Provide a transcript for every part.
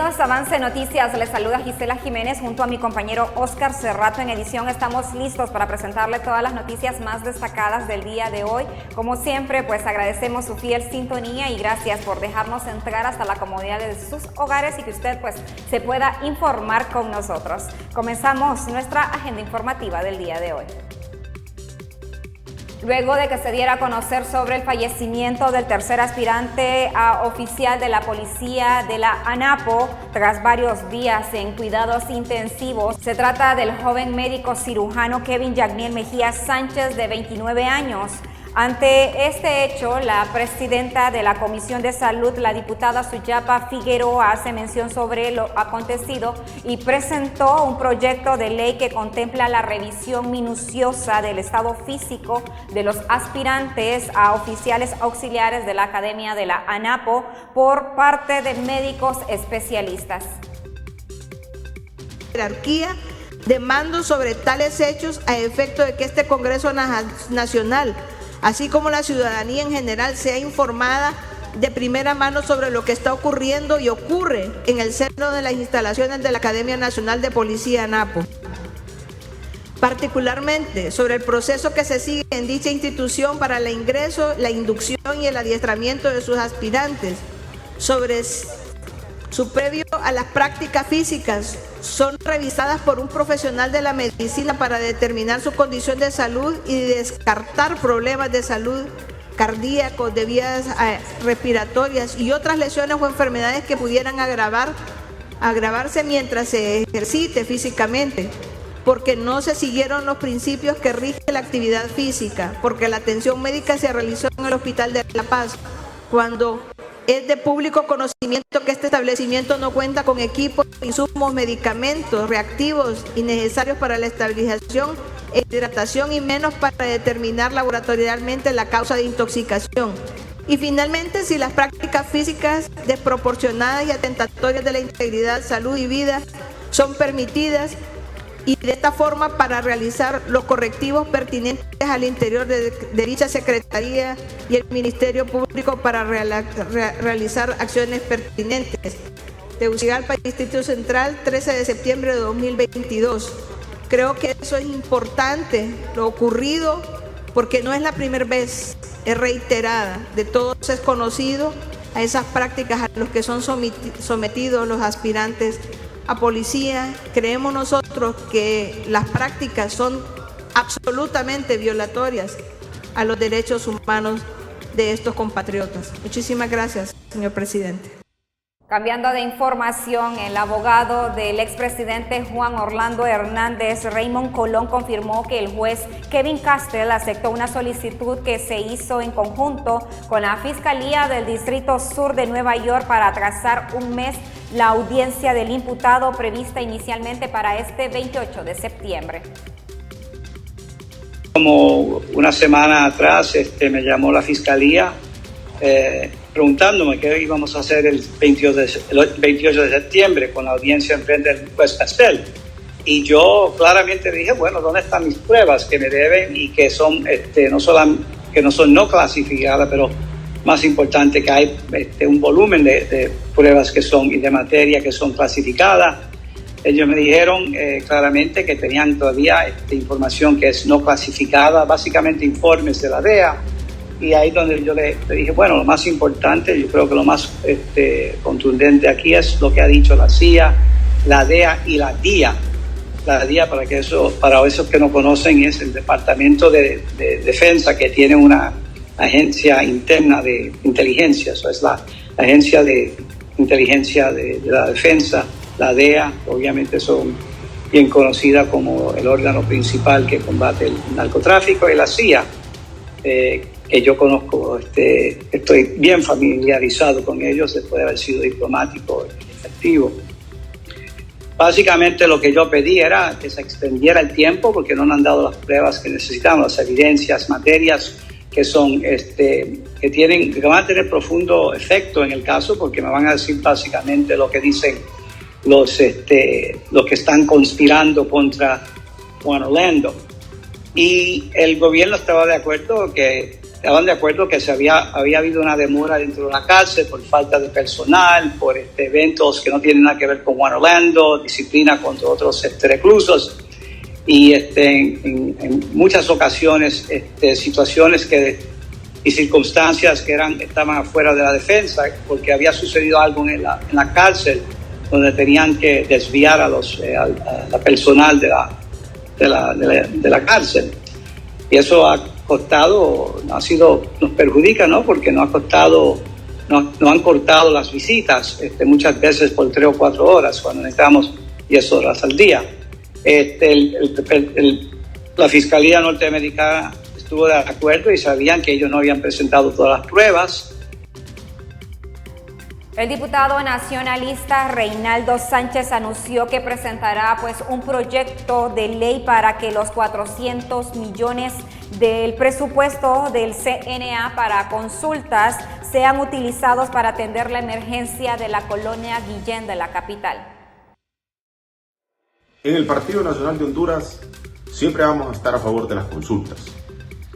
Bienvenidos a Avance Noticias, les saluda Gisela Jiménez junto a mi compañero Oscar Cerrato en edición. Estamos listos para presentarle todas las noticias más destacadas del día de hoy. Como siempre, pues agradecemos su fiel sintonía y gracias por dejarnos entrar hasta la comodidad de sus hogares y que usted pues se pueda informar con nosotros. Comenzamos nuestra agenda informativa del día de hoy. Luego de que se diera a conocer sobre el fallecimiento del tercer aspirante a oficial de la policía de la ANAPO, tras varios días en cuidados intensivos, se trata del joven médico cirujano Kevin Yagniel Mejía Sánchez, de 29 años. Ante este hecho, la presidenta de la Comisión de Salud, la diputada Suyapa Figueroa, hace mención sobre lo acontecido y presentó un proyecto de ley que contempla la revisión minuciosa del estado físico de los aspirantes a oficiales auxiliares de la Academia de la ANAPO por parte de médicos especialistas. Jerarquía de mando sobre tales hechos a efecto de que este Congreso Nacional, así como la ciudadanía en general, sea informada de primera mano sobre lo que está ocurriendo y ocurre en el seno de las instalaciones de la Academia Nacional de Policía ANAPO. Particularmente sobre el proceso que se sigue en dicha institución para el ingreso, la inducción y el adiestramiento de sus aspirantes, sobre su previo a las prácticas físicas, son revisadas por un profesional de la medicina para determinar su condición de salud y descartar problemas de salud cardíacos, de vías respiratorias y otras lesiones o enfermedades que pudieran agravarse mientras se ejercite físicamente, porque no se siguieron los principios que rigen la actividad física, porque la atención médica se realizó en el Hospital de La Paz, cuando es de público conocimiento que este establecimiento no cuenta con equipos, insumos, medicamentos reactivos y necesarios para la estabilización e hidratación y menos para determinar laboratorialmente la causa de intoxicación. Y finalmente, si las prácticas físicas desproporcionadas y atentatorias de la integridad, salud y vida son permitidas, y de esta forma para realizar los correctivos pertinentes al interior de dicha Secretaría y el Ministerio Público para realizar acciones pertinentes. Tegucigalpa, Distrito Central, 13 de septiembre de 2022. Creo que eso es importante, lo ocurrido, porque no es la primera vez, es reiterada, de todos es conocido a esas prácticas a los que son sometidos los aspirantes a policía. Creemos nosotros que las prácticas son absolutamente violatorias a los derechos humanos de estos compatriotas. Muchísimas gracias, señor presidente. Cambiando de información, el abogado del expresidente Juan Orlando Hernández, Raymond Colón, confirmó que el juez Kevin Castell aceptó una solicitud que se hizo en conjunto con la Fiscalía del Distrito Sur de Nueva York para atrasar un mes la audiencia del imputado prevista inicialmente para este 28 de septiembre. Como una semana atrás me llamó la Fiscalía preguntándome qué íbamos a hacer el 28 de septiembre con la audiencia en frente del juez Castell. Y yo claramente dije, bueno, ¿dónde están mis pruebas que me deben y que son no son no clasificadas, pero más importante que hay un volumen de pruebas que son y de materia que son clasificadas? Ellos me dijeron claramente que tenían todavía información que es no clasificada, básicamente informes de la DEA. Y ahí donde yo le dije, bueno, lo más importante, yo creo que lo más contundente aquí es lo que ha dicho la CIA, la DEA y la DIA. La DIA, para esos que no conocen, es el Departamento de Defensa, que tiene una agencia interna de inteligencia. Eso es la agencia de inteligencia de la defensa. La DEA, obviamente, son bien conocidas como el órgano principal que combate el narcotráfico, y la CIA, que yo conozco, estoy bien familiarizado con ellos después de haber sido diplomático y efectivo. Básicamente lo que yo pedí era que se extendiera el tiempo porque no me han dado las pruebas que necesitamos, las evidencias, materias que son que van a tener profundo efecto en el caso, porque me van a decir básicamente lo que dicen los que están conspirando contra Juan Orlando. Y el gobierno estaba de acuerdo que estaban de acuerdo que había habido una demora dentro de la cárcel por falta de personal, por eventos que no tienen nada que ver con One Orlando, disciplina contra otros reclusos, y en muchas ocasiones situaciones y circunstancias que estaban afuera de la defensa, porque había sucedido algo en la cárcel donde tenían que desviar a la personal de la cárcel. Y eso ha costado, nos perjudica, ¿no? Porque nos han cortado las visitas muchas veces por 3 o 4 horas, cuando necesitamos 10 horas al día. La Fiscalía norteamericana estuvo de acuerdo y sabían que ellos no habían presentado todas las pruebas. El diputado nacionalista Reinaldo Sánchez anunció que presentará un proyecto de ley para que los 400 millones del presupuesto del CNA para consultas sean utilizados para atender la emergencia de la colonia Guillén de la capital. En el Partido Nacional de Honduras siempre vamos a estar a favor de las consultas,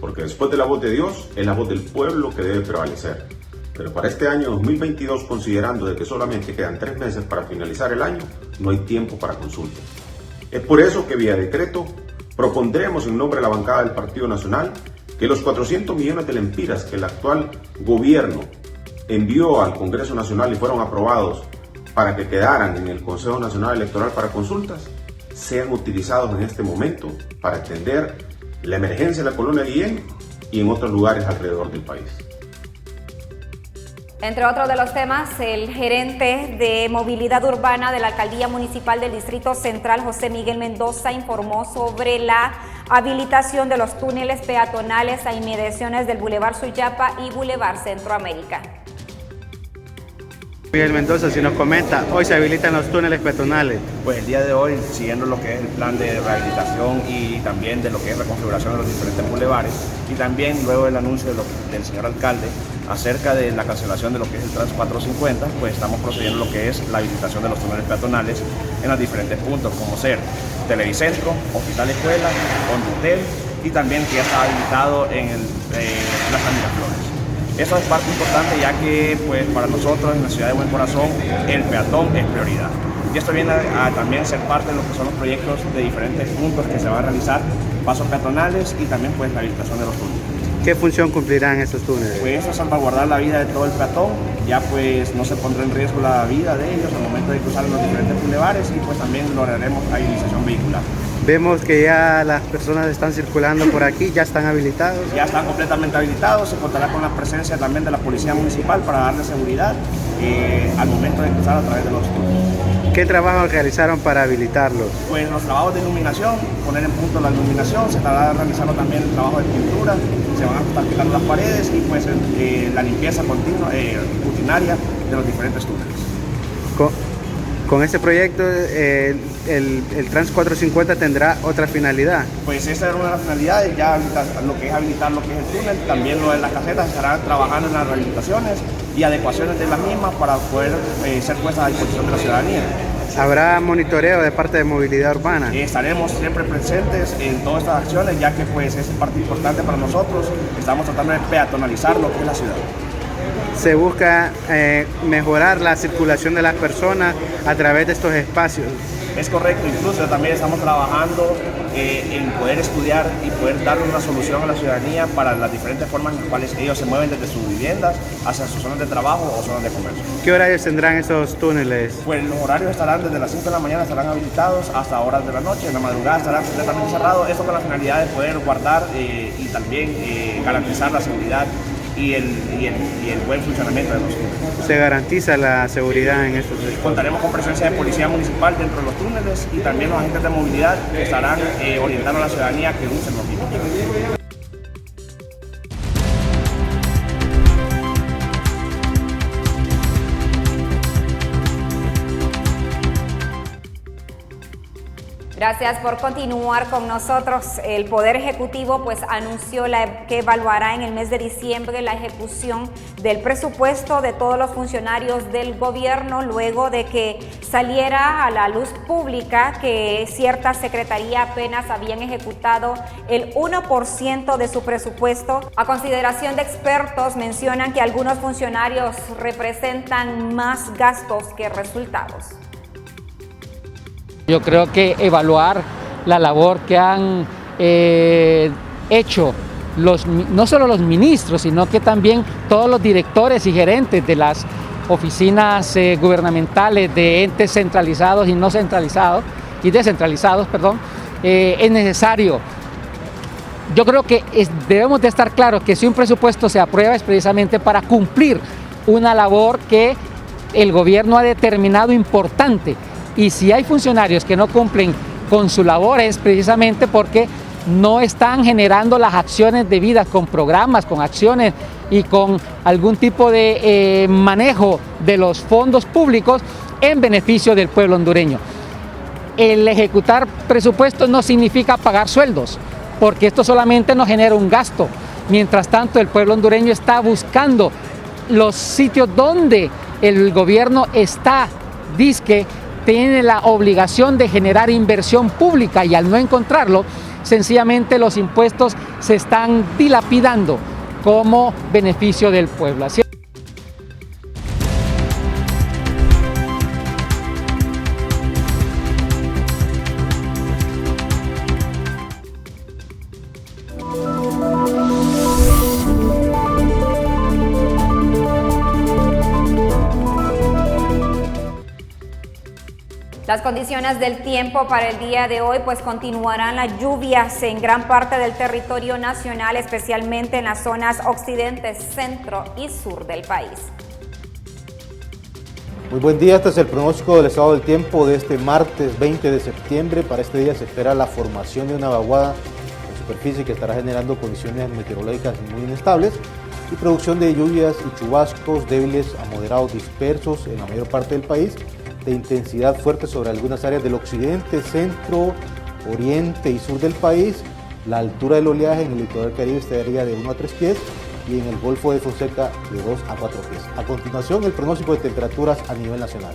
porque después de la voz de Dios es la voz del pueblo que debe prevalecer. Pero para este año 2022, considerando de que solamente quedan 3 meses para finalizar el año, no hay tiempo para consultas. Es por eso que vía decreto propondremos en nombre de la bancada del Partido Nacional que los 400 millones de lempiras que el actual gobierno envió al Congreso Nacional y fueron aprobados para que quedaran en el Consejo Nacional Electoral para consultas, sean utilizados en este momento para atender la emergencia de la colonia Guillén y en otros lugares alrededor del país. Entre otros de los temas, el gerente de movilidad urbana de la Alcaldía Municipal del Distrito Central, José Miguel Mendoza, informó sobre la habilitación de los túneles peatonales a inmediaciones del Boulevard Suyapa y Boulevard Centroamérica. Miguel Mendoza, si nos comenta, hoy se habilitan los túneles peatonales. Pues el día de hoy, siguiendo lo que es el plan de rehabilitación y también de lo que es la configuración de los diferentes bulevares, y también luego el anuncio del señor alcalde acerca de la cancelación de lo que es el Trans 450, pues estamos procediendo a lo que es la habilitación de los túneles peatonales en los diferentes puntos, como ser Televicentro, Hospital Escuela, Hondutel, y también que ya está habilitado en Plaza Miraflores. Eso es parte importante, ya que pues para nosotros en la ciudad de Buen Corazón el peatón es prioridad. Y esto viene a también ser parte de lo que son los proyectos de diferentes puntos que se van a realizar, pasos peatonales y también pues la habilitación de los túneles. ¿Qué función cumplirán estos túneles? Pues eso es salvaguardar la vida de todo el peatón, ya pues no se pondrá en riesgo la vida de ellos al momento de cruzar los diferentes bulevares, y pues también lograremos habilitación vehicular. Vemos que ya las personas están circulando por aquí, ya están habilitados. Ya están completamente habilitados, se contará con la presencia también de la Policía Municipal para darle seguridad al momento de cruzar a través de los túneles. ¿Qué trabajo realizaron para habilitarlos? Pues los trabajos de iluminación, poner en punto la iluminación, se estará realizando también el trabajo de pintura, se van a estar pintando las paredes y pues la limpieza continua, rutinaria de los diferentes túneles. Con este proyecto, el Trans 450 tendrá otra finalidad. Pues esa era una de las finalidades, ya lo que es habilitar lo que es el túnel, también lo de las casetas, estarán trabajando en las rehabilitaciones y adecuaciones de las mismas para poder ser puestas a disposición de la ciudadanía. ¿Habrá monitoreo de parte de movilidad urbana? Estaremos siempre presentes en todas estas acciones, ya que pues es parte importante para nosotros. Estamos tratando de peatonalizar lo que es la ciudad. Se busca mejorar la circulación de las personas a través de estos espacios. Es correcto, incluso también estamos trabajando en poder estudiar y poder darle una solución a la ciudadanía para las diferentes formas en las cuales ellos se mueven desde sus viviendas hacia sus zonas de trabajo o zonas de comercio. ¿Qué horarios tendrán esos túneles? Pues los horarios estarán desde las 5 de la mañana, estarán habilitados hasta horas de la noche, en la madrugada estarán completamente cerrados, esto con la finalidad de poder guardar y también garantizar la seguridad y el buen funcionamiento de los túneles. ¿Se garantiza la seguridad en estos espacios? Contaremos con presencia de policía municipal dentro de los túneles y también los agentes de movilidad que estarán orientando a la ciudadanía que usen los mismos. Gracias por continuar con nosotros. El Poder Ejecutivo pues anunció que evaluará en el mes de diciembre la ejecución del presupuesto de todos los funcionarios del gobierno luego de que saliera a la luz pública que cierta secretaría apenas habían ejecutado el 1% de su presupuesto. A consideración de expertos mencionan que algunos funcionarios representan más gastos que resultados. Yo creo que evaluar la labor que han hecho no solo los ministros, sino que también todos los directores y gerentes de las oficinas gubernamentales de entes centralizados y no centralizados y descentralizados, es necesario. Yo creo que debemos de estar claros que si un presupuesto se aprueba es precisamente para cumplir una labor que el gobierno ha determinado importante. Y si hay funcionarios que no cumplen con su labor es precisamente porque no están generando las acciones debidas con programas, con acciones y con algún tipo de manejo de los fondos públicos en beneficio del pueblo hondureño. El ejecutar presupuestos no significa pagar sueldos, porque esto solamente nos genera un gasto. Mientras tanto, el pueblo hondureño está buscando los sitios donde el gobierno tiene la obligación de generar inversión pública y al no encontrarlo, sencillamente los impuestos se están dilapidando como beneficio del pueblo. Así Las condiciones del tiempo para el día de hoy pues continuarán las lluvias en gran parte del territorio nacional, especialmente en las zonas occidente, centro y sur del país. Muy buen día, este es el pronóstico del estado del tiempo de este martes 20 de septiembre. Para este día se espera la formación de una vaguada en superficie que estará generando condiciones meteorológicas muy inestables y producción de lluvias y chubascos débiles a moderados dispersos en la mayor parte del país, de intensidad fuerte sobre algunas áreas del occidente, centro, oriente y sur del país. La altura del oleaje en el litoral caribe estaría de 1 a 3 pies y en el Golfo de Fonseca de 2 a 4 pies. A continuación, el pronóstico de temperaturas a nivel nacional.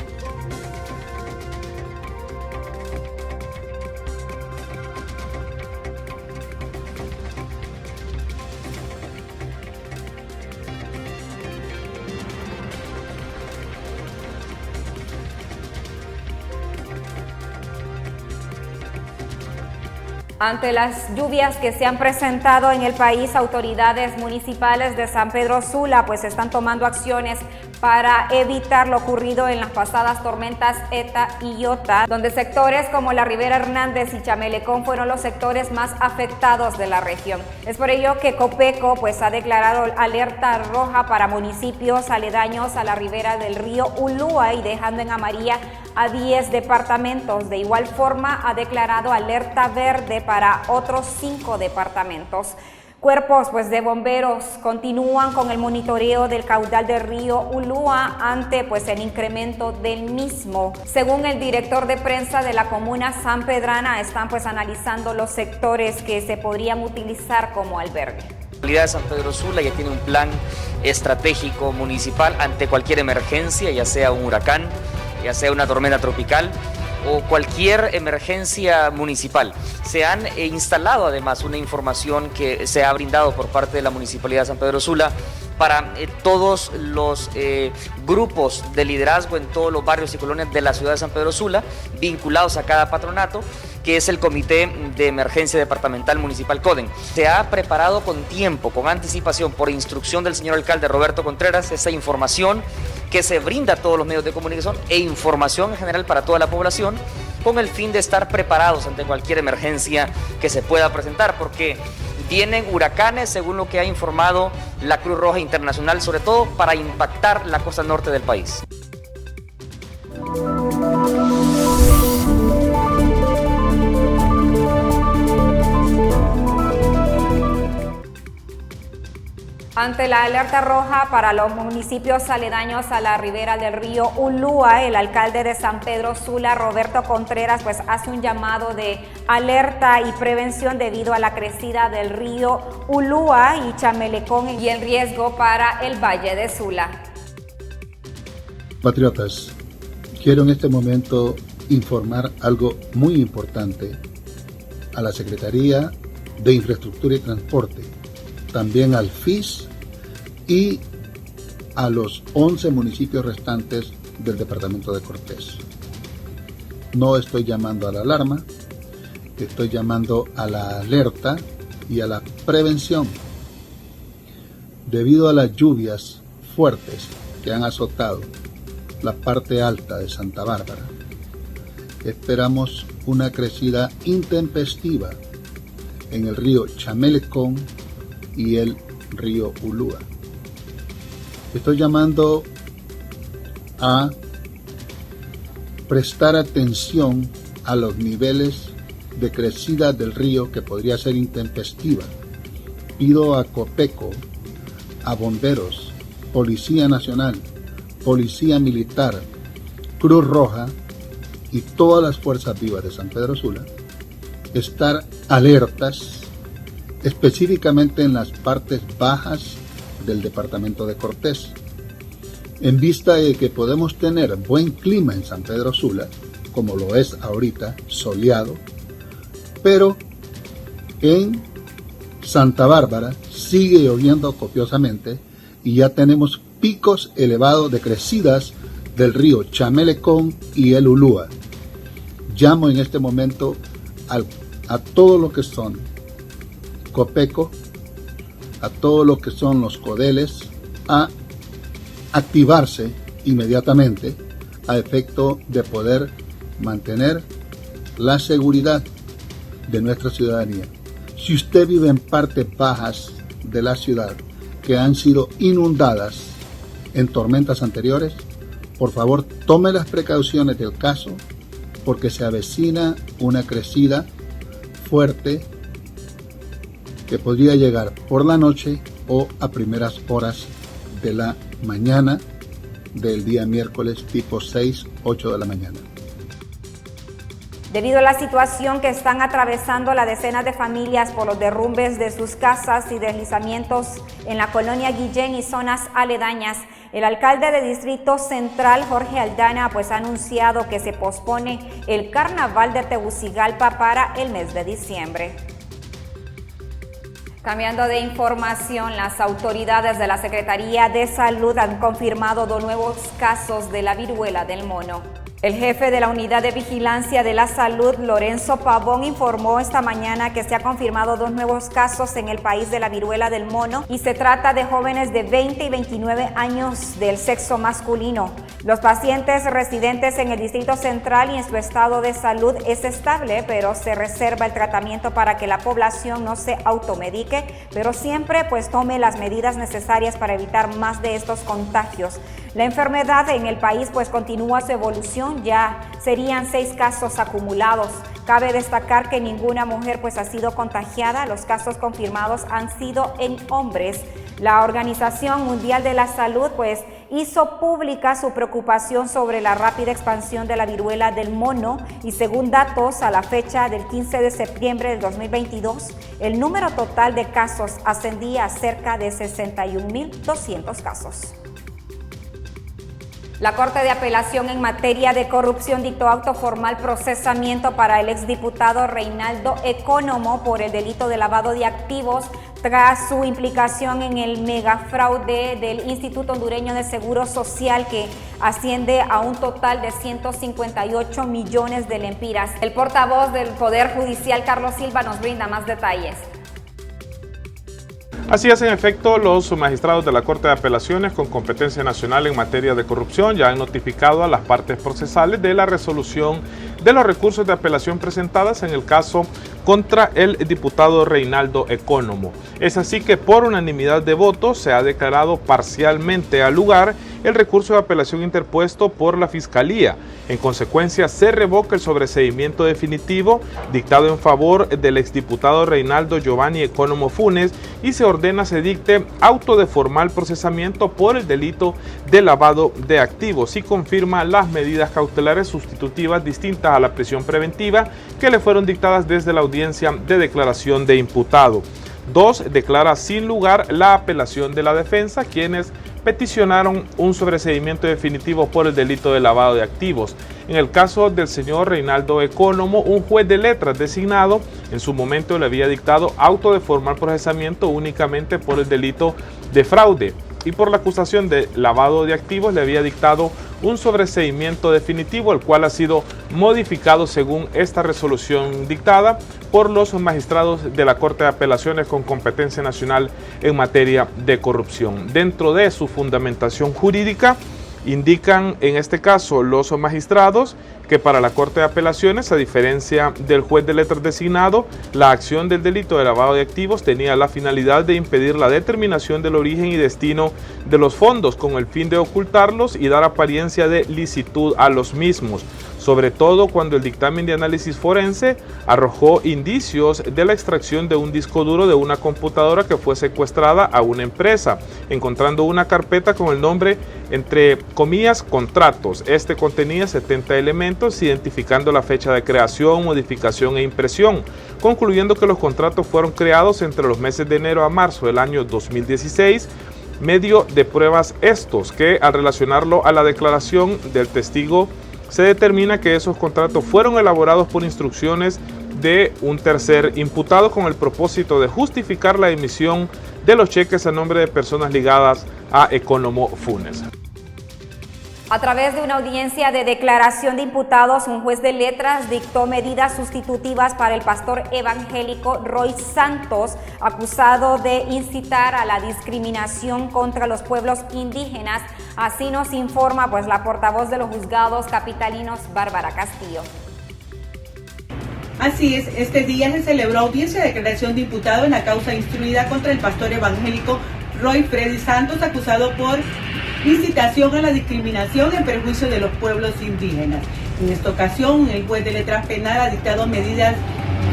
Ante las lluvias que se han presentado en el país, autoridades municipales de San Pedro Sula pues están tomando acciones para evitar lo ocurrido en las pasadas tormentas Eta y Iota, donde sectores como la Rivera Hernández y Chamelecón fueron los sectores más afectados de la región. Es por ello que Copeco pues ha declarado alerta roja para municipios aledaños a la ribera del río Ulúa y dejando en amarilla a 10 departamentos. De igual forma ha declarado alerta verde para otros 5 departamentos. Cuerpos pues de bomberos continúan con el monitoreo del caudal del río Ulúa ante pues el incremento del mismo. Según el director de prensa de la comuna San Pedrana, están pues analizando los sectores que se podrían utilizar como albergue. La comunidad de San Pedro Sula ya tiene un plan estratégico municipal ante cualquier emergencia, ya sea un huracán, ya sea una tormenta tropical o cualquier emergencia municipal. Se han instalado además una información que se ha brindado por parte de la Municipalidad de San Pedro Sula para todos los grupos de liderazgo en todos los barrios y colonias de la ciudad de San Pedro Sula, vinculados a cada patronato, que es el Comité de Emergencia Departamental Municipal CODEN. Se ha preparado con tiempo, con anticipación, por instrucción del señor alcalde Roberto Contreras, esa información que se brinda a todos los medios de comunicación e información en general para toda la población, con el fin de estar preparados ante cualquier emergencia que se pueda presentar, porque vienen huracanes, según lo que ha informado la Cruz Roja Internacional, sobre todo para impactar la costa norte del país. Ante la alerta roja para los municipios aledaños a la ribera del río Ulúa, el alcalde de San Pedro Sula, Roberto Contreras, pues hace un llamado de alerta y prevención debido a la crecida del río Ulúa y Chamelecón y el riesgo para el Valle de Sula. Patriotas, quiero en este momento informar algo muy importante a la Secretaría de Infraestructura y Transporte, también al FIS y a los 11 municipios restantes del departamento de Cortés. No estoy llamando a la alarma, estoy llamando a la alerta y a la prevención. Debido a las lluvias fuertes que han azotado la parte alta de Santa Bárbara, esperamos una crecida intempestiva en el río Chamelecón y el río Ulúa. Estoy llamando a prestar atención a los niveles de crecida del río que podría ser intempestiva. Pido a Copeco, a bomberos, Policía Nacional, Policía Militar, Cruz Roja y todas las fuerzas vivas de San Pedro Sula estar alertas específicamente en las partes bajas del departamento de Cortés, en vista de que podemos tener buen clima en San Pedro Sula, como lo es ahorita, soleado, pero en Santa Bárbara sigue lloviendo copiosamente y ya tenemos picos elevados de crecidas del río Chamelecón y el Ulúa. Llamo en este momento a todo lo que son Copeco, a todo lo que son los codeles, a activarse inmediatamente a efecto de poder mantener la seguridad de nuestra ciudadanía. Si usted vive en partes bajas de la ciudad que han sido inundadas en tormentas anteriores, por favor tome las precauciones del caso porque se avecina una crecida fuerte que podría llegar por la noche o a primeras horas de la mañana del día miércoles tipo 6, 8 de la mañana. Debido a la situación que están atravesando las decenas de familias por los derrumbes de sus casas y deslizamientos en la colonia Guillén y zonas aledañas, el alcalde de Distrito Central, Jorge Aldana, pues ha anunciado que se pospone el Carnaval de Tegucigalpa para el mes de diciembre. Cambiando de información, las autoridades de la Secretaría de Salud han confirmado 2 nuevos casos de la viruela del mono. El jefe de la Unidad de Vigilancia de la Salud, Lorenzo Pavón, informó esta mañana que se ha confirmado 2 nuevos casos en el país de la viruela del mono y se trata de jóvenes de 20 y 29 años del sexo masculino. Los pacientes residentes en el Distrito Central y en su estado de salud es estable, pero se reserva el tratamiento para que la población no se automedique, pero siempre pues tome las medidas necesarias para evitar más de estos contagios. La enfermedad en el país pues continúa su evolución, ya serían 6 casos acumulados. Cabe destacar que ninguna mujer pues ha sido contagiada, los casos confirmados han sido en hombres. La Organización Mundial de la Salud pues hizo pública su preocupación sobre la rápida expansión de la viruela del mono y según datos a la fecha del 15 de septiembre del 2022, el número total de casos ascendía a cerca de 61.200 casos. La Corte de Apelación en materia de corrupción dictó auto formal procesamiento para el exdiputado Reinaldo Ecónomo por el delito de lavado de activos tras su implicación en el megafraude del Instituto Hondureño de Seguro Social que asciende a un total de 158 millones de lempiras. El portavoz del Poder Judicial, Carlos Silva, nos brinda más detalles. Así es, en efecto, los magistrados de la Corte de Apelaciones con competencia nacional en materia de corrupción ya han notificado a las partes procesales de la resolución de los recursos de apelación presentadas en el caso contra el diputado Reinaldo Ecónomo. Es así que por unanimidad de votos se ha declarado parcialmente al lugar el recurso de apelación interpuesto por la Fiscalía. En consecuencia, se revoca el sobreseimiento definitivo dictado en favor del exdiputado Reinaldo Giovanni Ecónomo Funes y se ordena se dicte auto de formal procesamiento por el delito de lavado de activos y confirma las medidas cautelares sustitutivas distintas a la prisión preventiva que le fueron dictadas desde la audiencia de declaración de imputado. 2. Declara sin lugar la apelación de la defensa, quienes peticionaron un sobreseimiento definitivo por el delito de lavado de activos. En el caso del señor Reinaldo Ecónomo, un juez de letras designado en su momento le había dictado auto de formal procesamiento únicamente por el delito de fraude y por la acusación de lavado de activos le había dictado un sobreseimiento definitivo, el cual ha sido modificado según esta resolución dictada por los magistrados de la Corte de Apelaciones con competencia nacional en materia de corrupción. Dentro de su fundamentación jurídica, indican en este caso los magistrados que para la Corte de Apelaciones, a diferencia del juez de letras designado, la acción del delito de lavado de activos tenía la finalidad de impedir la determinación del origen y destino de los fondos con el fin de ocultarlos y dar apariencia de licitud a los mismos, sobre todo cuando el dictamen de análisis forense arrojó indicios de la extracción de un disco duro de una computadora que fue secuestrada a una empresa, encontrando una carpeta con el nombre, entre comillas, contratos. Este contenía 70 elementos, identificando la fecha de creación, modificación e impresión, concluyendo que los contratos fueron creados entre los meses de enero a marzo del año 2016, medio de pruebas estos, que al relacionarlo a la declaración del testigo, se determina que esos contratos fueron elaborados por instrucciones de un tercer imputado con el propósito de justificar la emisión de los cheques a nombre de personas ligadas a Ecónomo Funes. A través de una audiencia de declaración de imputados, un juez de letras dictó medidas sustitutivas para el pastor evangélico Roy Santos, acusado de incitar a la discriminación contra los pueblos indígenas. Así nos informa la portavoz de los juzgados capitalinos, Bárbara Castillo. Así es, este día se celebró audiencia de declaración de imputado en la causa instruida contra el pastor evangélico Roy Freddy Santos, acusado por incitación a la discriminación en perjuicio de los pueblos indígenas. En esta ocasión, el juez de letras penal ha dictado medidas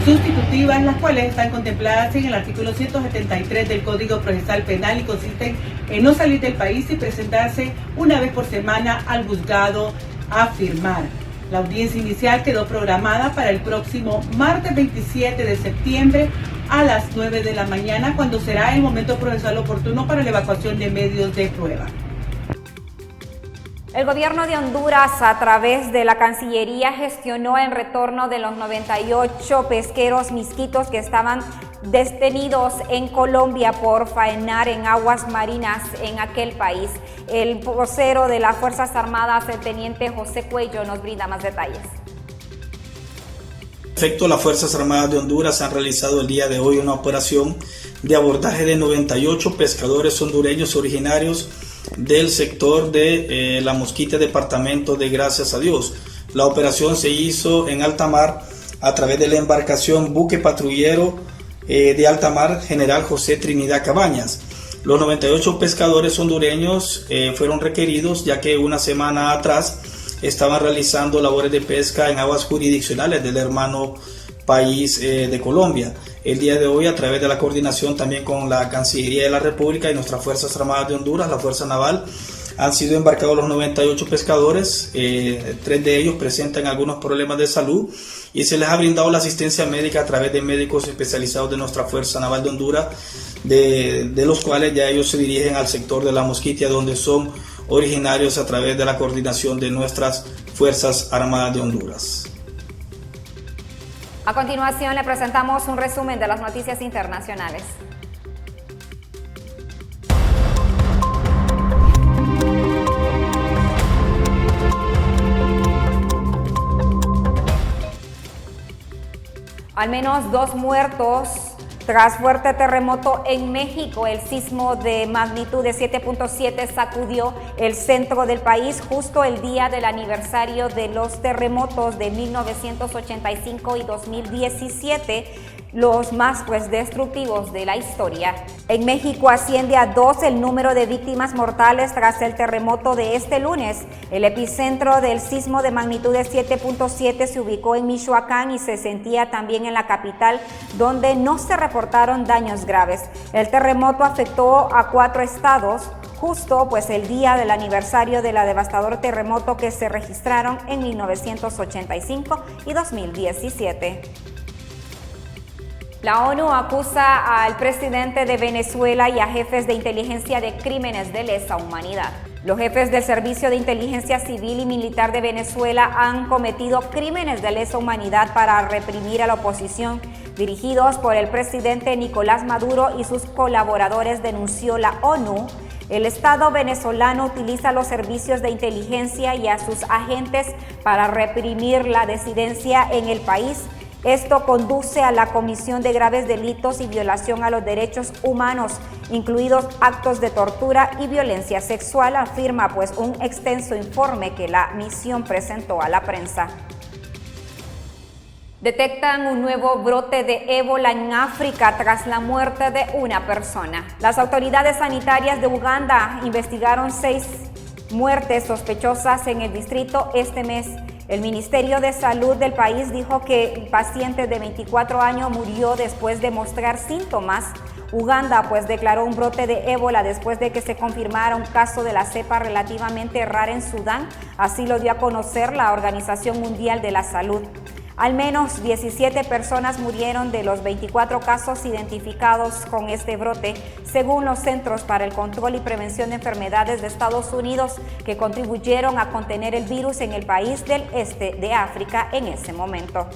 sustitutivas, las cuales están contempladas en el artículo 173 del Código Procesal Penal y consisten en no salir del país y presentarse una vez por semana al juzgado a firmar. La audiencia inicial quedó programada para el próximo martes 27 de septiembre a las 9 de la mañana, cuando será el momento procesal oportuno para la evacuación de medios de prueba. El gobierno de Honduras, a través de la Cancillería, gestionó el retorno de los 98 pesqueros misquitos que estaban detenidos en Colombia por faenar en aguas marinas en aquel país. El vocero de las Fuerzas Armadas, el teniente José Cuello, nos brinda más detalles. En efecto, las Fuerzas Armadas de Honduras han realizado el día de hoy una operación de abordaje de 98 pescadores hondureños originarios del sector de La Mosquita, departamento de Gracias a Dios. La operación se hizo en alta mar a través de la embarcación buque patrullero de alta mar General José Trinidad Cabañas. Los 98 pescadores hondureños fueron requeridos ya que una semana atrás estaban realizando labores de pesca en aguas jurisdiccionales del hermano país de Colombia. El día de hoy, a través de la coordinación también con la Cancillería de la República y nuestras Fuerzas Armadas de Honduras, la Fuerza Naval, han sido embarcados los 98 pescadores. 3 de ellos presentan algunos problemas de salud y se les ha brindado la asistencia médica a través de médicos especializados de nuestra Fuerza Naval de Honduras, de los cuales ya ellos se dirigen al sector de La Mosquita, donde son originarios a través de la coordinación de nuestras Fuerzas Armadas de Honduras. A continuación le presentamos un resumen de las noticias internacionales. Al menos 2 muertos tras fuerte terremoto en México. El sismo de magnitud de 7.7 sacudió el centro del país justo el día del aniversario de los terremotos de 1985 y 2017. los más destructivos de la historia. En México asciende a 2 el número de víctimas mortales tras el terremoto de este lunes. El epicentro del sismo de magnitud de 7.7 se ubicó en Michoacán y se sentía también en la capital, donde no se reportaron daños graves. El terremoto afectó a 4 estados, justo el día del aniversario del devastador terremoto que se registraron en 1985 y 2017. La ONU acusa al presidente de Venezuela y a jefes de inteligencia de crímenes de lesa humanidad. Los jefes del Servicio de Inteligencia Civil y Militar de Venezuela han cometido crímenes de lesa humanidad para reprimir a la oposición, dirigidos por el presidente Nicolás Maduro y sus colaboradores, denunció la ONU. El Estado venezolano utiliza los servicios de inteligencia y a sus agentes para reprimir la disidencia en el país. Esto conduce a la comisión de graves delitos y violación a los derechos humanos, incluidos actos de tortura y violencia sexual, afirma un extenso informe que la misión presentó a la prensa. Detectan un nuevo brote de ébola en África tras la muerte de una persona. Las autoridades sanitarias de Uganda investigaron 6 muertes sospechosas en el distrito este mes. El Ministerio de Salud del país dijo que el paciente de 24 años murió después de mostrar síntomas. Uganda declaró un brote de ébola después de que se confirmara un caso de la cepa relativamente rara en Sudán. Así lo dio a conocer la Organización Mundial de la Salud. Al menos 17 personas murieron de los 24 casos identificados con este brote, según los Centros para el Control y Prevención de Enfermedades de Estados Unidos, que contribuyeron a contener el virus en el país del este de África en ese momento.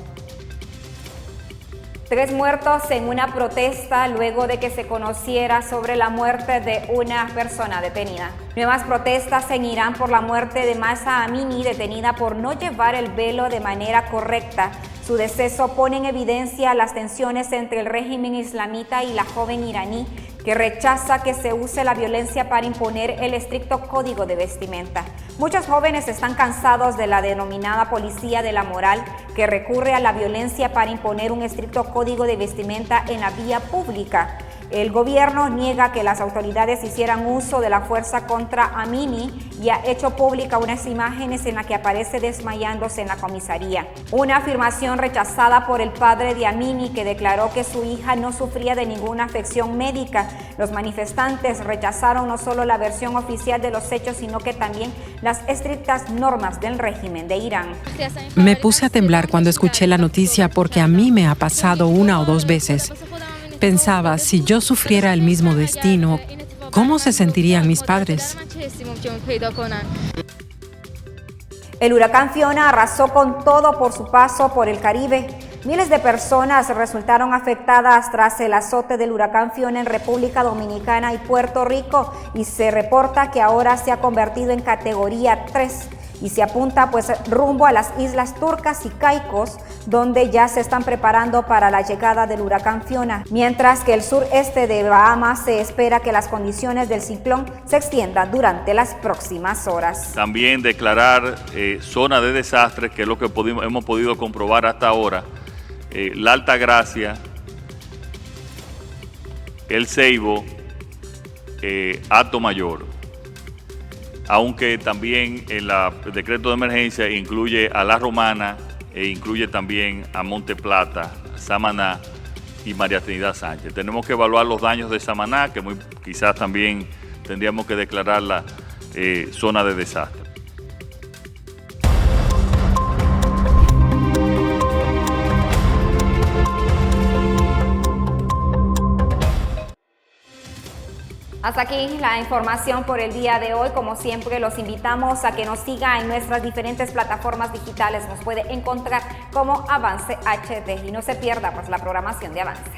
3 muertos en una protesta luego de que se conociera sobre la muerte de una persona detenida. Nuevas protestas en Irán por la muerte de Mahsa Amini, detenida por no llevar el velo de manera correcta. Su deceso pone en evidencia las tensiones entre el régimen islamita y la joven iraní, que rechaza que se use la violencia para imponer el estricto código de vestimenta. Muchos jóvenes están cansados de la denominada policía de la moral, que recurre a la violencia para imponer un estricto código de vestimenta en la vía pública. El gobierno niega que las autoridades hicieran uso de la fuerza contra Amini y ha hecho pública unas imágenes en las que aparece desmayándose en la comisaría. Una afirmación rechazada por el padre de Amini, que declaró que su hija no sufría de ninguna afección médica. Los manifestantes rechazaron no solo la versión oficial de los hechos, sino que también las estrictas normas del régimen de Irán. Me puse a temblar cuando escuché la noticia porque a mí me ha pasado 1 o 2 veces. Pensaba, si yo sufriera el mismo destino, ¿cómo se sentirían mis padres? El huracán Fiona arrasó con todo por su paso por el Caribe. Miles de personas resultaron afectadas tras el azote del huracán Fiona en República Dominicana y Puerto Rico, y se reporta que ahora se ha convertido en categoría 3 y se apunta rumbo a las islas Turcas y Caicos, donde ya se están preparando para la llegada del huracán Fiona, mientras que el sureste de Bahamas se espera que las condiciones del ciclón se extiendan durante las próximas horas. También declarar zona de desastre, que es lo que hemos podido comprobar hasta ahora, la Altagracia, El Ceibo, Atomayor. Aunque también el decreto de emergencia incluye a La Romana e incluye también a Monte Plata, Samaná y María Trinidad Sánchez. Tenemos que evaluar los daños de Samaná, que quizás también tendríamos que declararla zona de desastre. Hasta aquí la información por el día de hoy. Como siempre, los invitamos a que nos siga en nuestras diferentes plataformas digitales. Nos puede encontrar como Avance HD y no se pierda la programación de Avance.